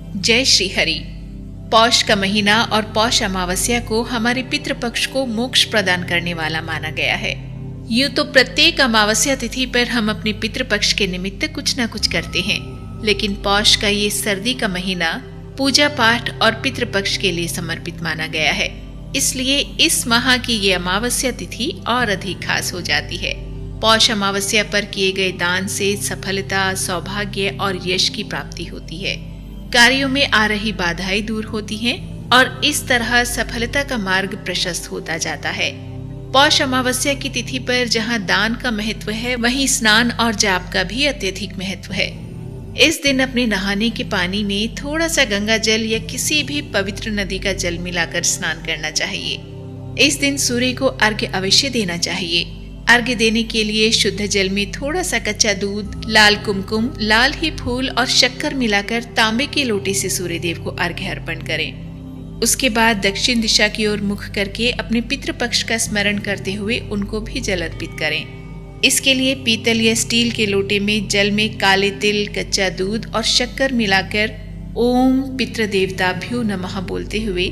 जय श्री हरि। पौष का महीना और पौष अमावस्या को हमारे पितृपक्ष को मोक्ष प्रदान करने वाला माना गया है। यूं तो प्रत्येक अमावस्या तिथि पर हम अपने पितृपक्ष के निमित्त कुछ न कुछ करते हैं, लेकिन पौष का ये सर्दी का महीना पूजा पाठ और पितृपक्ष के लिए समर्पित माना गया है। इसलिए इस माह की ये अमावस्या तिथि और अधिक खास हो जाती है। पौष अमावस्या पर किए गए दान से सफलता, सौभाग्य और यश की प्राप्ति होती है। कार्यों में आ रही बाधाएं दूर होती हैं और इस तरह सफलता का मार्ग प्रशस्त होता जाता है। पौष अमावस्या की तिथि पर जहां दान का महत्व है, वहीं स्नान और जाप का भी अत्यधिक महत्व है। इस दिन अपने नहाने के पानी में थोड़ा सा गंगा जल या किसी भी पवित्र नदी का जल मिलाकर स्नान करना चाहिए। इस दिन सूर्य को अर्घ्य अवश्य देना चाहिए। अर्घ्य देने के लिए शुद्ध जल में थोड़ा सा कच्चा दूध, लाल कुमकुम, लाल ही फूल और शक्कर मिलाकर तांबे के लोटे से सूर्य देव को अर्घ्य अर्पण करें। उसके बाद दक्षिण दिशा की ओर मुख करके अपने पितृपक्ष का स्मरण करते हुए उनको भी जल अर्पित करें। इसके लिए पीतल या स्टील के लोटे में जल में काले तिल, कच्चा दूध और शक्कर मिलाकर ओम पितृदेवताभ्यो नमः बोलते हुए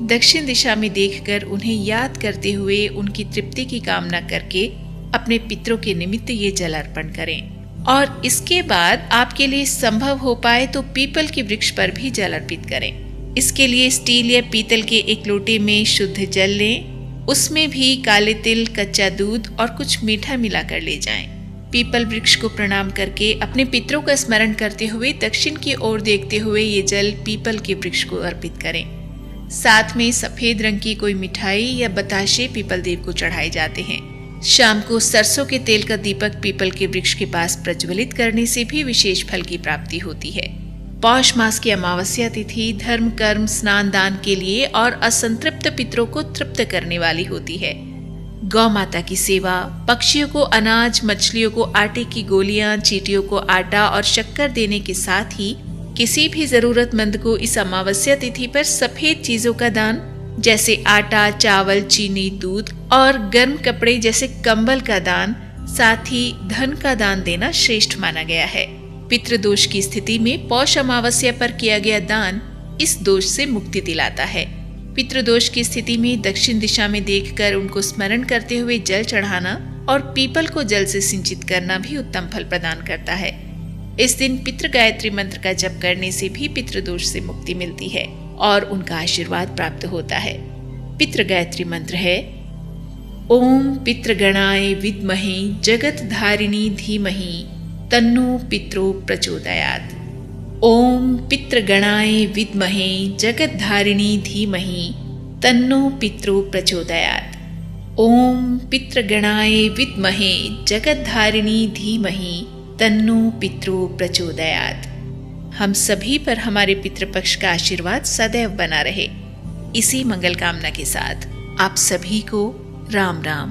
दक्षिण दिशा में देखकर उन्हें याद करते हुए उनकी तृप्ति की कामना करके अपने पितरों के निमित्त ये जल अर्पण करें। और इसके बाद आपके लिए संभव हो पाए तो पीपल के वृक्ष पर भी जल अर्पित करें। इसके लिए स्टील या पीतल के एक लोटे में शुद्ध जल लें, उसमें भी काले तिल, कच्चा दूध और कुछ मीठा मिलाकर ले जाएं। पीपल वृक्ष को प्रणाम करके अपने पितरों का स्मरण करते हुए दक्षिण की ओर देखते हुए ये जल पीपल के वृक्ष को अर्पित करें। साथ में सफेद रंग की कोई मिठाई या बताशे पीपल देव को चढ़ाए जाते हैं। शाम को सरसों के तेल का दीपक पीपल के वृक्ष के पास प्रज्वलित करने से भी विशेष फल की प्राप्ति होती है। पौष मास की अमावस्या तिथि धर्म, कर्म, स्नान, दान के लिए और असंतृप्त पितरों को तृप्त करने वाली होती है। गौ माता की सेवा, पक्षियों को अनाज, मछलियों को आटे की गोलियां, चींटियों को आटा और शक्कर देने के साथ ही किसी भी जरूरतमंद को इस अमावस्या तिथि पर सफेद चीजों का दान जैसे आटा, चावल, चीनी, दूध और गर्म कपड़े जैसे कंबल का दान, साथ ही धन का दान देना श्रेष्ठ माना गया है। पितृदोष की स्थिति में पौष अमावस्या पर किया गया दान इस दोष से मुक्ति दिलाता है। पितृदोष की स्थिति में दक्षिण दिशा में देखकर उनको स्मरण करते हुए जल चढ़ाना और पीपल को जल से सिंचित करना भी उत्तम फल प्रदान करता है। इस दिन पितृ गायत्री मंत्र का जप करने से भी पितृदोष से मुक्ति मिलती है और उनका आशीर्वाद प्राप्त होता है। पितृ गायत्री मंत्र है ओम पितृगणाय विद्महे जगतधारिणी धीमहि तन्नो पितरो प्रचोदयात्। ओम पितृगणाय विद्महे जगतधारिणी धीमहि तन्नो पितरो प्रचोदयात्। ओम पितृगणाय विद्महे जगतधारिणी धीमहि तन्नो पितरो प्रचोदयात्। हम सभी पर हमारे पितृपक्ष का आशीर्वाद सदैव बना रहे। इसी मंगल कामना के साथ आप सभी को राम राम।